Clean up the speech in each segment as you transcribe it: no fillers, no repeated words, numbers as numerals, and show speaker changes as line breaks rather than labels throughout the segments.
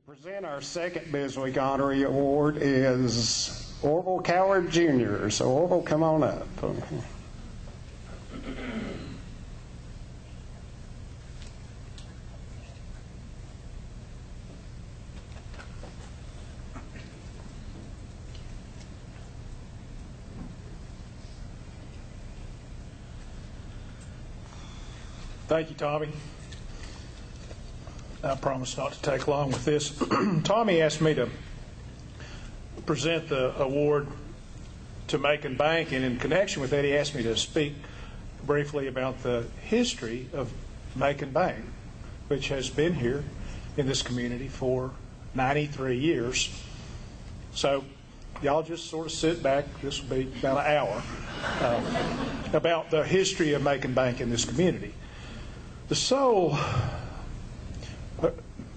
Present our second BizWeek Honoree Award is Orville Coward Jr. So Orville, come on up.
Thank you, Tommy. I promise not to take long with this. Tommy asked me to present the award to Macon Bank, and in connection with that, he asked me to speak briefly about the history of Macon Bank, which has been here in this community for 93 years. So y'all just sort of sit back. This will be about an hour about the history of Macon Bank in this community. The soul,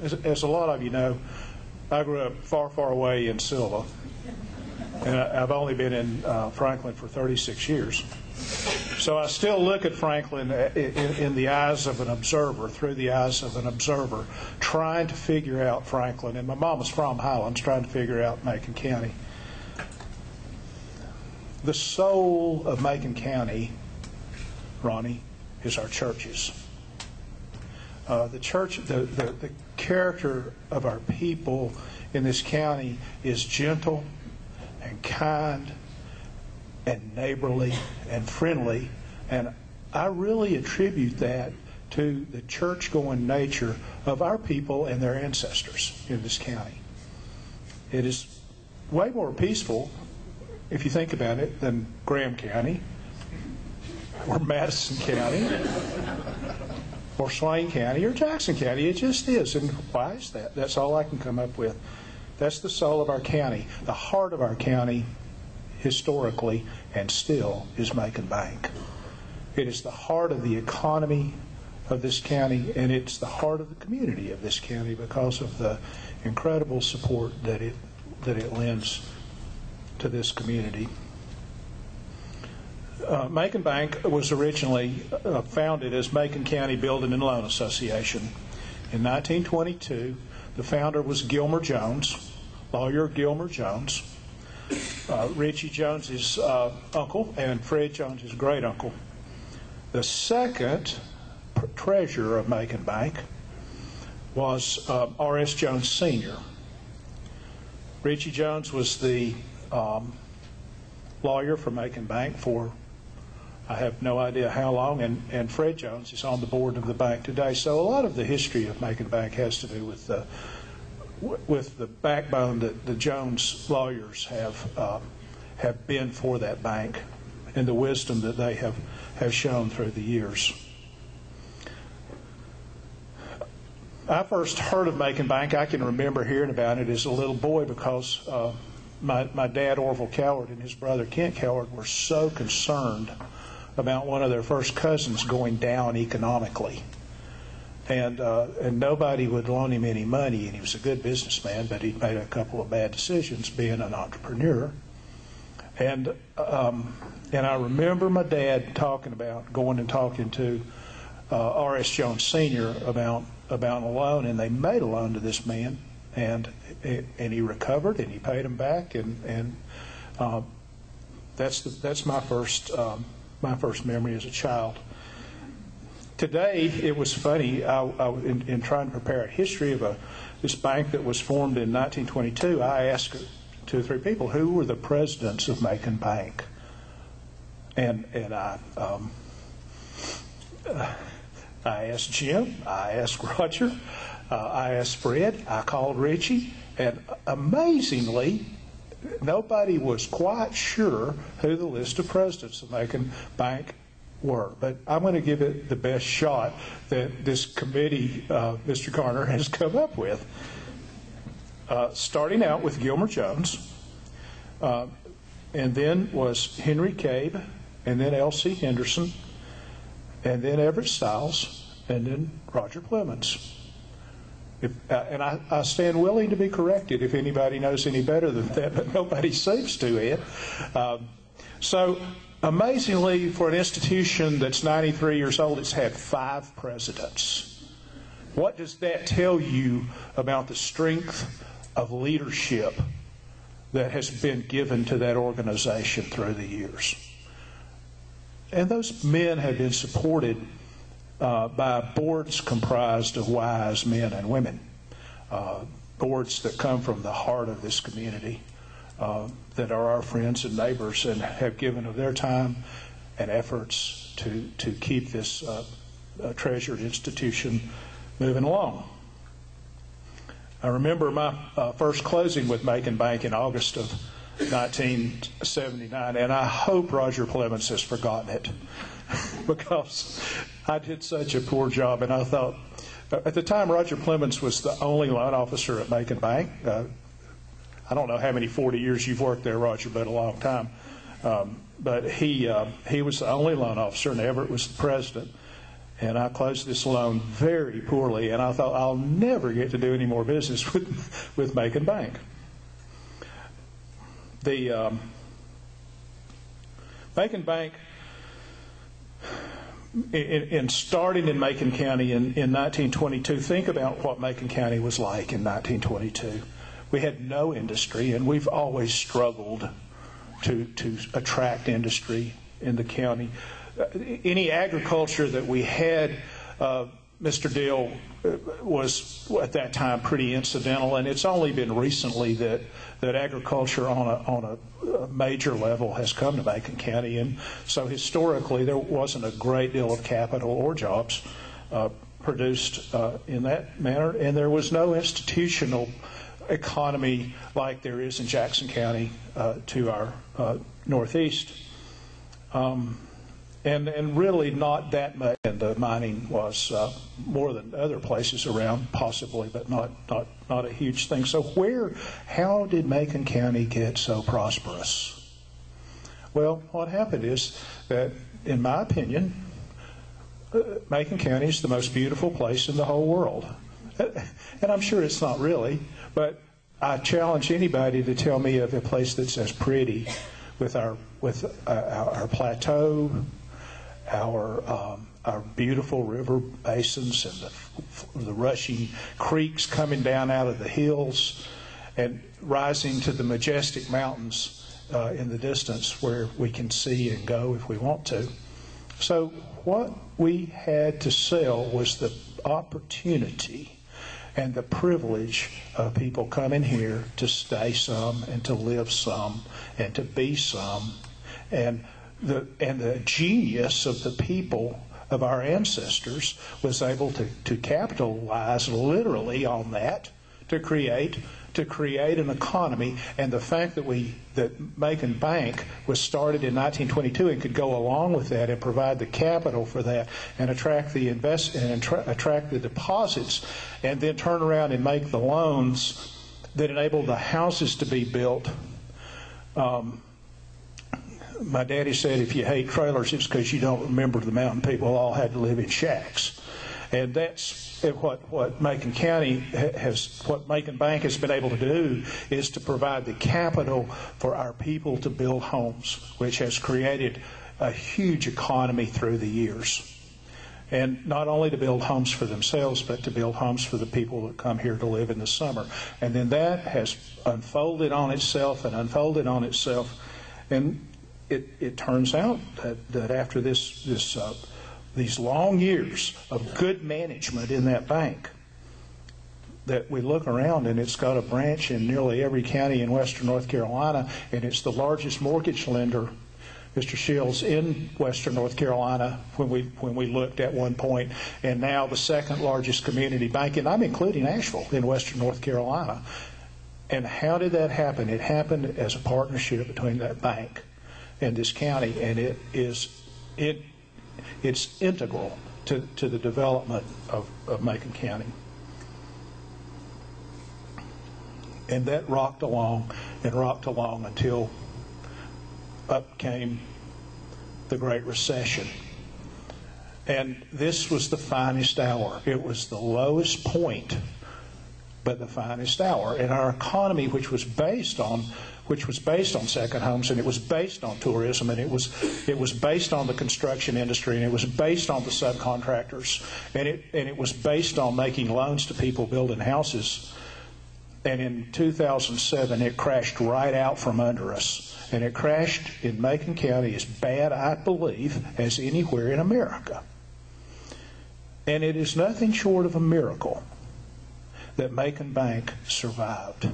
as a lot of you know, I grew up far, far away in Silva, and I've only been in Franklin for 36 years. So I still look at Franklin in the eyes of an observer, through the eyes of an observer, trying to figure out Franklin. And my mom was from Highlands, trying to figure out Macon County. The soul of Macon County, Ronnie, is our churches. The church, the character of our people in this county is gentle and kind and neighborly and friendly, and I really attribute that to the church-going nature of our people and their ancestors in this county. It is way more peaceful, if you think about it, than Graham County or Madison County or Swain County, or Jackson County. It just is. And why is that? That's all I can come up with. That's the soul of our county. The heart of our county, historically and still, is Macon Bank. It is the heart of the economy of this county, and it's the heart of the community of this county because of the incredible support that it lends to this community. Macon Bank was originally founded as Macon County Building and Loan Association. In 1922, the founder was Gilmer Jones, lawyer Gilmer Jones. Richie Jones, his uncle, and Fred Jones, his great uncle. The second treasurer of Macon Bank was R.S. Jones Sr. Richie Jones was the lawyer for Macon Bank for I have no idea how long, and Fred Jones is on the board of the bank today. So a lot of the history of Macon Bank has to do with the backbone that the Jones lawyers have been for that bank, and the wisdom that they have shown through the years. I first heard of Macon Bank, I can remember hearing about it as a little boy because my dad, Orville Coward, and his brother, Kent Coward, were so concerned about one of their first cousins going down economically. And nobody would loan him any money, and he was a good businessman, but he'd made a couple of bad decisions being an entrepreneur. And I remember my dad going and talking to R.S. Jones Sr. about a loan, and they made a loan to this man, and he recovered, and he paid him back, and that's my first memory as a child. Today, it was funny, in trying to prepare a history of this bank that was formed in 1922, I asked 2 or 3 people, who were the presidents of Macon Bank? And I asked Jim, I asked Roger, I asked Fred, I called Richie, and amazingly, nobody was quite sure who the list of presidents of Macon Bank were. But I'm going to give it the best shot that this committee, Mr. Garner, has come up with. Starting out with Gilmer Jones, and then was Henry Cabe, and then L.C. Henderson, and then Everett Stiles, and then Roger Clemens. And I stand willing to be corrected if anybody knows any better than that, but nobody seems to, Ed. So amazingly, for an institution that's 93 years old, it's had 5 presidents. What does that tell you about the strength of leadership that has been given to that organization through the years? And those men have been supported by boards comprised of wise men and women, boards that come from the heart of this community, that are our friends and neighbors and have given of their time and efforts to keep this treasured institution moving along. I remember my first closing with Macon Bank in August of 1979, and I hope Roger Clemens has forgotten it because I did such a poor job. And I thought, at the time, Roger Clemens was the only loan officer at Macon Bank. I don't know how many 40 years you've worked there, Roger, but a long time. But he was the only loan officer, and Everett was the president. And I closed this loan very poorly, and I thought, I'll never get to do any more business with Macon Bank. The Macon Bank, in starting in Macon County in 1922, think about what Macon County was like in 1922. We had no industry, and we've always struggled to attract industry in the county. Any agriculture that we had, Mr. Dill, was at that time pretty incidental, and it's only been recently that agriculture on a major level has come to Macon County. And so historically there wasn't a great deal of capital or jobs produced in that manner, and there was no institutional economy like there is in Jackson County to our northeast. And really not that much. And the mining was more than other places around, possibly, but not a huge thing. So how did Macon County get so prosperous? Well, what happened is that, in my opinion, Macon County is the most beautiful place in the whole world. And I'm sure it's not really, but I challenge anybody to tell me of a place that's as pretty with our plateau, our beautiful river basins, and the rushing creeks coming down out of the hills and rising to the majestic mountains in the distance where we can see and go if we want to. So what we had to sell was the opportunity and the privilege of people coming here to stay some and to live some and to be some, and the genius of the people of our ancestors was able to capitalize literally on that to create an economy. And the fact that Macon Bank was started in 1922 and could go along with that and provide the capital for that and attract the attract the deposits, and then turn around and make the loans that enabled the houses to be built. My daddy said, if you hate trailers, it's because you don't remember the mountain people all had to live in shacks. And that's what Macon County what Macon Bank has been able to do, is to provide the capital for our people to build homes, which has created a huge economy through the years. And not only to build homes for themselves, but to build homes for the people that come here to live in the summer. And then that has unfolded on itself and unfolded on itself. And it turns out that after these long years of good management in that bank, that we look around and it's got a branch in nearly every county in western North Carolina, and it's the largest mortgage lender, Mr. Shields, in western North Carolina when we looked at one point, and now the second largest community bank, and I'm including Asheville, in western North Carolina. And how did that happen? It happened as a partnership between that bank and this county, and it's integral to the development of Macon County. And that rocked along until up came the Great Recession. And this was the finest hour. It was the lowest point but the finest hour. And our economy, which was based on second homes, and it was based on tourism, and it was based on the construction industry, and it was based on the subcontractors, and it was based on making loans to people building houses. And in 2007, it crashed right out from under us. And it crashed in Macon County as bad, I believe, as anywhere in America. And it is nothing short of a miracle that Macon Bank survived.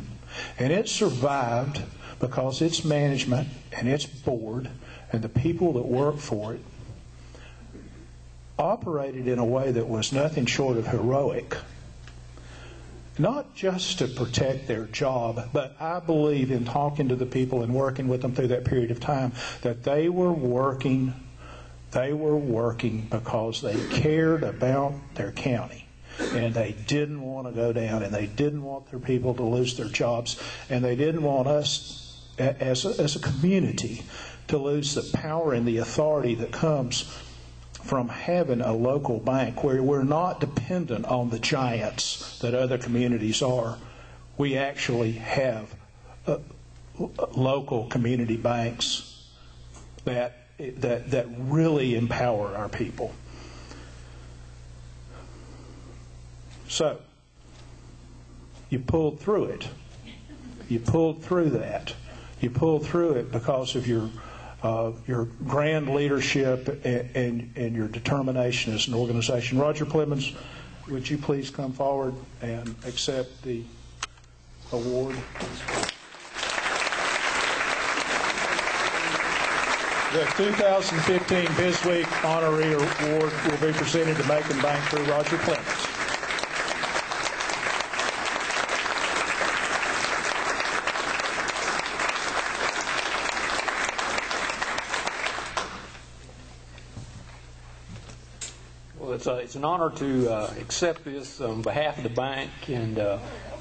And it survived because its management and its board and the people that worked for it operated in a way that was nothing short of heroic. Not just to protect their job, but I believe in talking to the people and working with them through that period of time that they were working because they cared about their county. And they didn't want to go down, and they didn't want their people to lose their jobs, and they didn't want us as a community to lose the power and the authority that comes from having a local bank where we're not dependent on the giants that other communities are. We actually have local community banks that really empower our people. So, you pulled through it. You pulled through that. You pulled through it because of your grand leadership and your determination as an organization. Roger Clemens, would you please come forward and accept the award? The 2015 BizWeek Honoree Award will be presented to Macon Bank through Roger Clemens.
It's an honor to accept this on behalf of the bank, and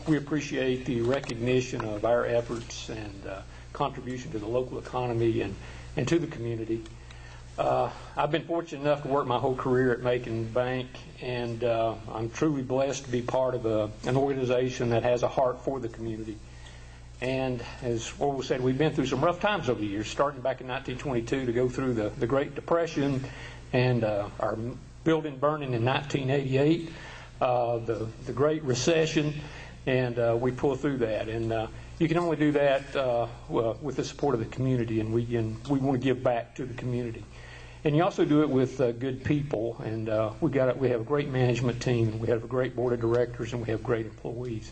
we appreciate the recognition of our efforts and contribution to the local economy and to the community. I've been fortunate enough to work my whole career at Macon Bank, and I'm truly blessed to be part of an organization that has a heart for the community. And as Orville said, we've been through some rough times over the years, starting back in 1922 to go through the Great Depression and our building burning in 1988, the Great Recession, and we pulled through that. And you can only do that with the support of the community, and we want to give back to the community. And you also do it with good people, and we have a great management team, and we have a great board of directors, and we have great employees.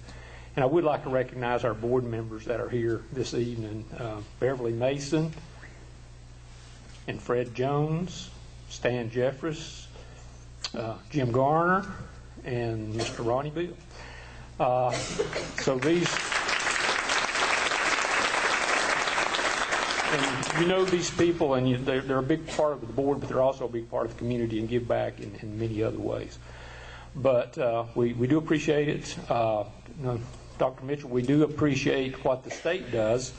And I would like to recognize our board members that are here this evening: Beverly Mason, and Fred Jones, Stan Jeffress, Jim Garner, and Mr. Ronnie Bill. So these, and you know these people, and they're a big part of the board, but they're also a big part of the community and give back in many other ways. But we do appreciate it. Dr. Mitchell, we do appreciate what the state does.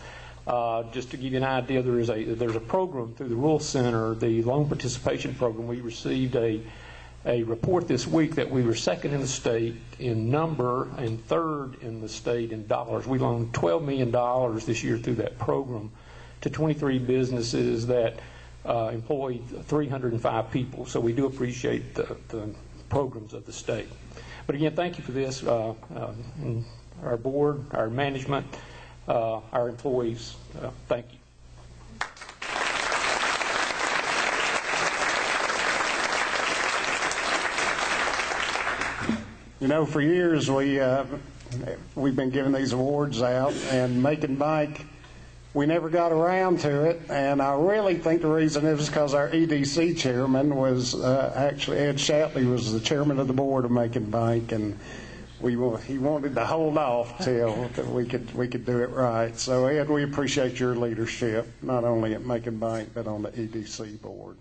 Just to give you an idea, there's a program through the Rural Center, the Loan Participation Program. We received a report this week that we were second in the state in number and third in the state in dollars. We loaned $12 million this year through that program to 23 businesses that employ 305 people. So we do appreciate the programs of the state. But again, thank you for this. Our board, our management, our employees, thank you.
You know, for years we've been giving these awards out, and Macon Bank, we never got around to it. And I really think the reason is because our EDC chairman was actually Ed Shatley was the chairman of the board of Macon Bank, and he wanted to hold off till we could do it right. So Ed, we appreciate your leadership, not only at Macon Bank but on the EDC board.